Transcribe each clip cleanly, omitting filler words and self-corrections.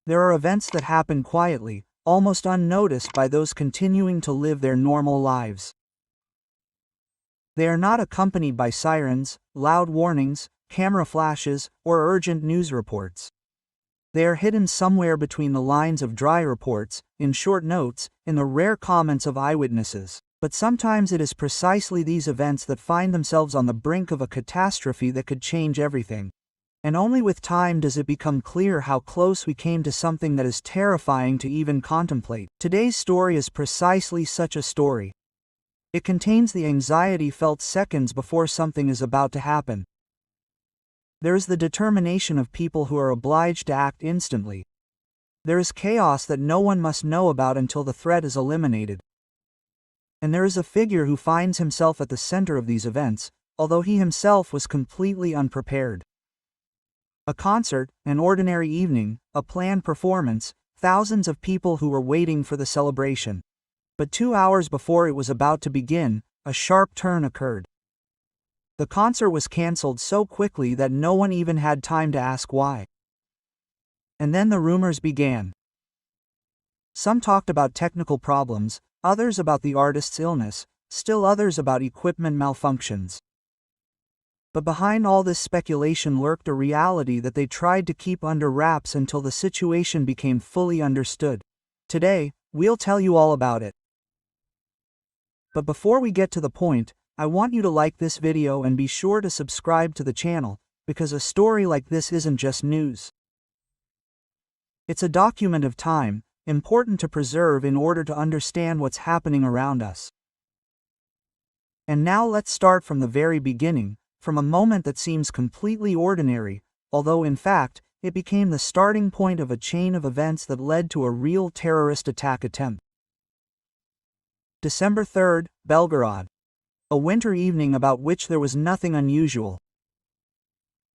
There are events that happen quietly, almost unnoticed by those continuing to live their normal lives. They are not accompanied by sirens, loud warnings, camera flashes, or urgent news reports. They are hidden somewhere between the lines of dry reports, in short notes, in the rare comments of eyewitnesses. But sometimes it is precisely these events that find themselves on the brink of a catastrophe that could change everything. And only with time does it become clear how close we came to something that is terrifying to even contemplate. Today's story is precisely such a story. It contains the anxiety felt seconds before something is about to happen. There is the determination of people who are obliged to act instantly. There is chaos that no one must know about until the threat is eliminated. And there is a figure who finds himself at the center of these events, although he himself was completely unprepared. A concert, an ordinary evening, a planned performance, thousands of people who were waiting for the celebration. But 2 hours before it was about to begin, a sharp turn occurred. The concert was cancelled so quickly that no one even had time to ask why. And then the rumors began. Some talked about technical problems, others about the artist's illness, still others about equipment malfunctions. But behind all this speculation lurked a reality that they tried to keep under wraps until the situation became fully understood. Today, we'll tell you all about it. But before we get to the point, I want you to like this video and be sure to subscribe to the channel, because a story like this isn't just news. It's a document of time, important to preserve in order to understand what's happening around us. And now let's start from the very beginning, from a moment that seems completely ordinary, although in fact, it became the starting point of a chain of events that led to a real terrorist attack attempt. December 3rd, Belgorod. A winter evening about which there was nothing unusual.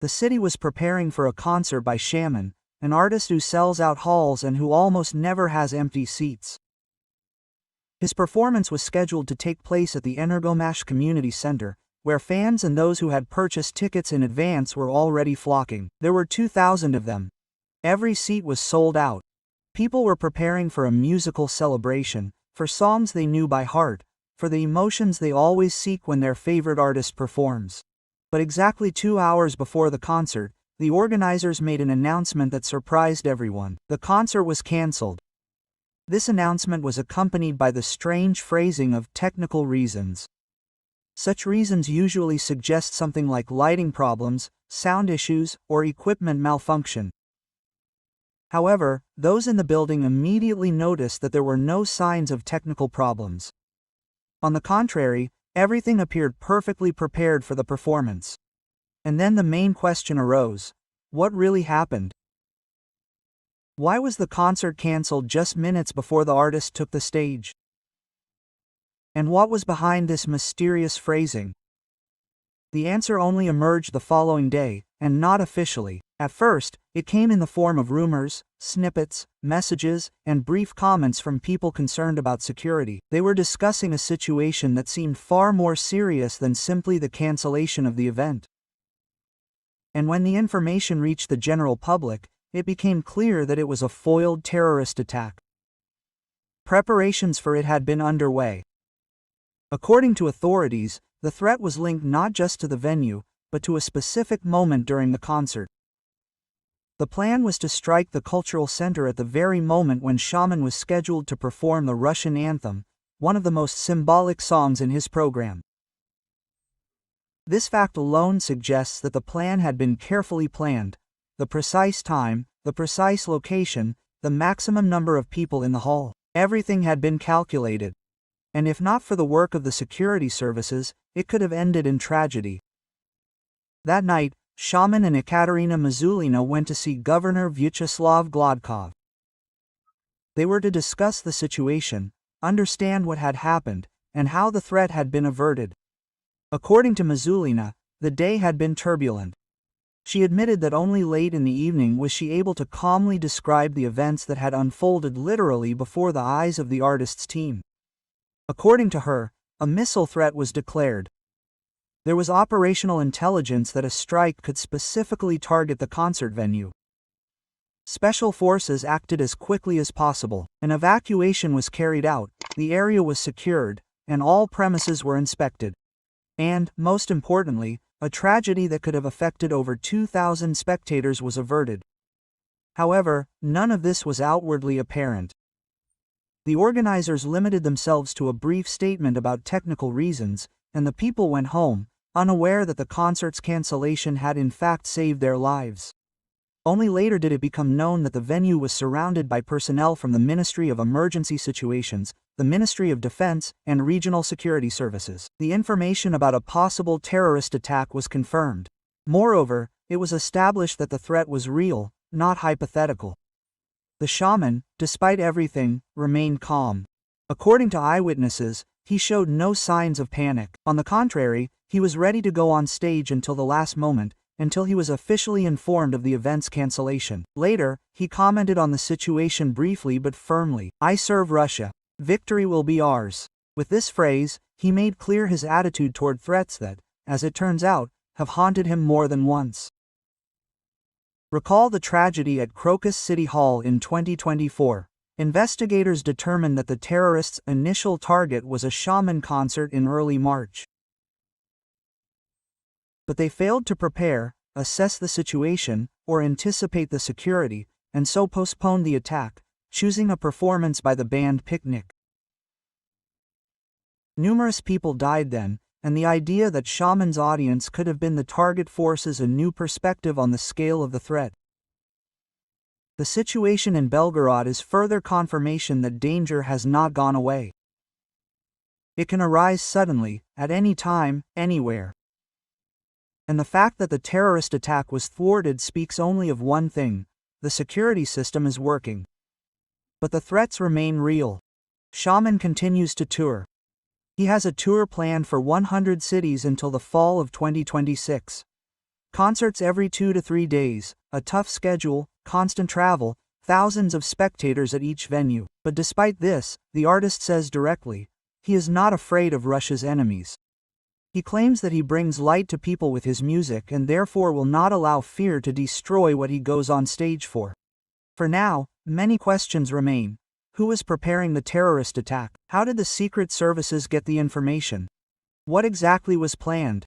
The city was preparing for a concert by Shaman, an artist who sells out halls and who almost never has empty seats. His performance was scheduled to take place at the Energomash Community Center, where fans and those who had purchased tickets in advance were already flocking. There were 2,000 of them. Every seat was sold out. People were preparing for a musical celebration, for songs they knew by heart, for the emotions they always seek when their favorite artist performs. But exactly 2 hours before the concert, the organizers made an announcement that surprised everyone. The concert was cancelled. This announcement was accompanied by the strange phrasing of technical reasons. Such reasons usually suggest something like lighting problems, sound issues, or equipment malfunction. However, those in the building immediately noticed that there were no signs of technical problems. On the contrary, everything appeared perfectly prepared for the performance. And then the main question arose: what really happened? Why was the concert cancelled just minutes before the artist took the stage? And what was behind this mysterious phrasing? The answer only emerged the following day, and not officially. At first, it came in the form of rumors, snippets, messages, and brief comments from people concerned about security. They were discussing a situation that seemed far more serious than simply the cancellation of the event. And when the information reached the general public, it became clear that it was a foiled terrorist attack. Preparations for it had been underway. According to authorities, the threat was linked not just to the venue, but to a specific moment during the concert. The plan was to strike the cultural center at the very moment when Shaman was scheduled to perform the Russian anthem, one of the most symbolic songs in his program. This fact alone suggests that the plan had been carefully planned: the precise time, the precise location, the maximum number of people in the hall. Everything had been calculated. And if not for the work of the security services, it could have ended in tragedy. That night, Shaman and Ekaterina Mazulina went to see Governor Vyacheslav Gladkov. They were to discuss the situation, understand what had happened, and how the threat had been averted. According to Mazulina, the day had been turbulent. She admitted that only late in the evening was she able to calmly describe the events that had unfolded literally before the eyes of the artist's team. According to her, a missile threat was declared. There was operational intelligence that a strike could specifically target the concert venue. Special forces acted as quickly as possible. An evacuation was carried out, the area was secured, and all premises were inspected. And, most importantly, a tragedy that could have affected over 2,000 spectators was averted. However, none of this was outwardly apparent. The organizers limited themselves to a brief statement about technical reasons, and the people went home, unaware that the concert's cancellation had in fact saved their lives. Only later did it become known that the venue was surrounded by personnel from the Ministry of Emergency Situations, the Ministry of Defense, and Regional Security Services. The information about a possible terrorist attack was confirmed. Moreover, it was established that the threat was real, not hypothetical. The shaman, despite everything, remained calm. According to eyewitnesses, he showed no signs of panic. On the contrary, he was ready to go on stage until the last moment, until he was officially informed of the event's cancellation. Later, he commented on the situation briefly but firmly. "I serve Russia. Victory will be ours." With this phrase, he made clear his attitude toward threats that, as it turns out, have haunted him more than once. Recall the tragedy at Crocus City Hall in 2024. Investigators determined that the terrorists' initial target was a Shaman concert in early March. But they failed to prepare, assess the situation, or anticipate the security, and so postponed the attack, choosing a performance by the band Picnic. Numerous people died then, and the idea that Shaman's audience could have been the target forces a new perspective on the scale of the threat. The situation in Belgorod is further confirmation that danger has not gone away. It can arise suddenly, at any time, anywhere. And the fact that the terrorist attack was thwarted speaks only of one thing: the security system is working. But the threats remain real. Shaman continues to tour. He has a tour planned for 100 cities until the fall of 2026. Concerts every 2 to 3 days, a tough schedule, constant travel, thousands of spectators at each venue. But despite this, the artist says directly, he is not afraid of Russia's enemies. He claims that he brings light to people with his music and therefore will not allow fear to destroy what he goes on stage for. For now, many questions remain. Who was preparing the terrorist attack? How did the secret services get the information? What exactly was planned?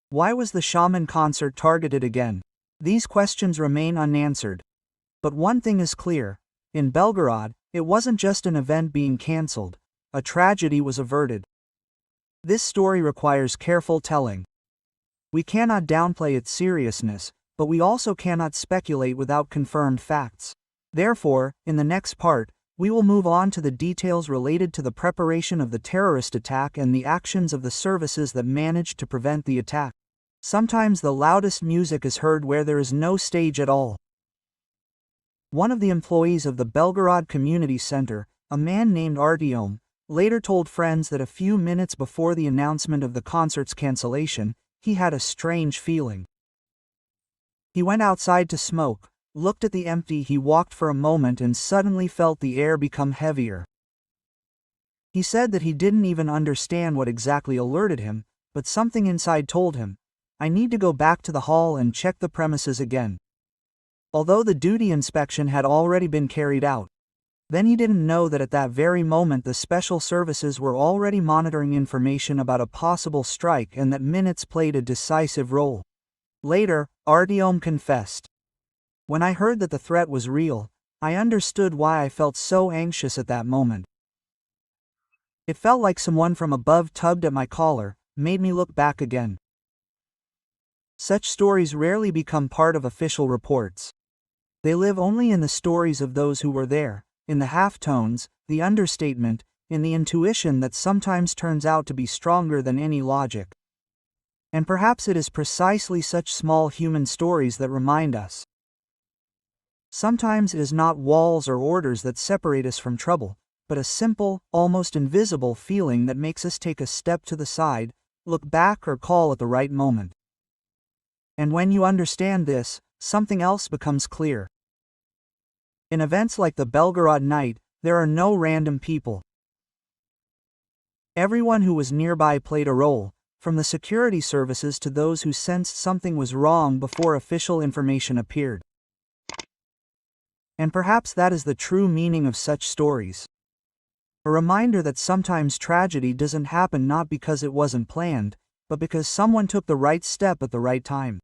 Why was the Shaman concert targeted again? These questions remain unanswered. But one thing is clear: in Belgorod, it wasn't just an event being cancelled, a tragedy was averted. This story requires careful telling. We cannot downplay its seriousness, but we also cannot speculate without confirmed facts. Therefore, in the next part, we will move on to the details related to the preparation of the terrorist attack and the actions of the services that managed to prevent the attack. Sometimes the loudest music is heard where there is no stage at all. One of the employees of the Belgorod Community Center, a man named Artyom, later told friends that a few minutes before the announcement of the concert's cancellation, he had a strange feeling. He went outside to smoke, looked at the empty. He walked for a moment and suddenly felt the air become heavier. He said that he didn't even understand what exactly alerted him, but something inside told him, "I need to go back to the hall and check the premises again." Although the duty inspection had already been carried out, then he didn't know that at that very moment the special services were already monitoring information about a possible strike and that minutes played a decisive role. Later, Artyom confessed, "When I heard that the threat was real, I understood why I felt so anxious at that moment. It felt like someone from above tugged at my collar, made me look back again." Such stories rarely become part of official reports. They live only in the stories of those who were there, in the half-tones, the understatement, in the intuition that sometimes turns out to be stronger than any logic. And perhaps it is precisely such small human stories that remind us. Sometimes it is not walls or orders that separate us from trouble, but a simple, almost invisible feeling that makes us take a step to the side, look back or call at the right moment. And when you understand this, something else becomes clear. In events like the Belgorod night, there are no random people. Everyone who was nearby played a role, from the security services to those who sensed something was wrong before official information appeared. And perhaps that is the true meaning of such stories. A reminder that sometimes tragedy doesn't happen not because it wasn't planned, but because someone took the right step at the right time.